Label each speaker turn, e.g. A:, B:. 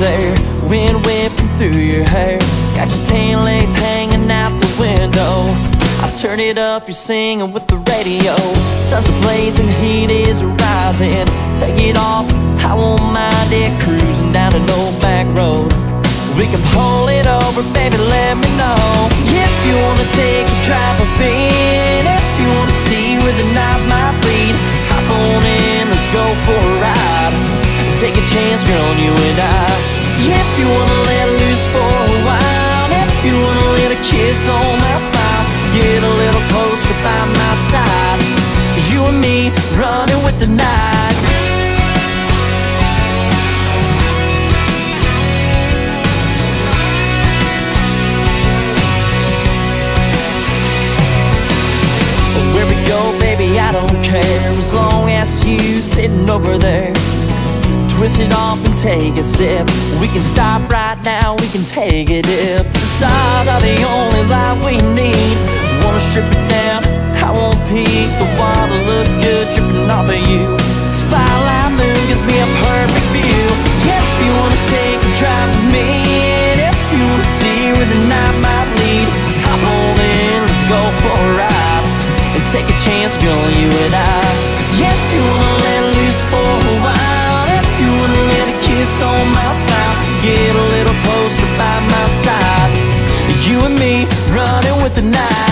A: there, wind whipping through your hair. Got your tail lights hanging out the window. I turn it up, you're singing with the radio. Sun's blazing, heat is rising. Take it off, I won't mind it. Cruising down an old back road. We can pull it over, baby, let me know. If you wanna take a drive with me, if you wanna see where the night might lead, hop on in, let's go for a ride. Take a chance, girl, on you and I. If you wanna let loose for a while, if you wanna let a kiss on my smile, get a little closer by my side. You and me running with the night. Where we go, baby, I don't care, as long as you sitting over there. Twist it off and take a sip. We can stop right now, we can take a dip. The stars are the only light we need. Wanna strip it down, I won't peek. The water looks good dripping off of you. Spotlight moon gives me a perfect view. If you wanna take a drive with me, and if you wanna see where the night might lead, hop on in, let's go for a ride. And take a chance, girl, on you and I. If you wanna let loose for a while, if you wanna let a kiss on my smile, get a little closer by my side. You and me running with the night.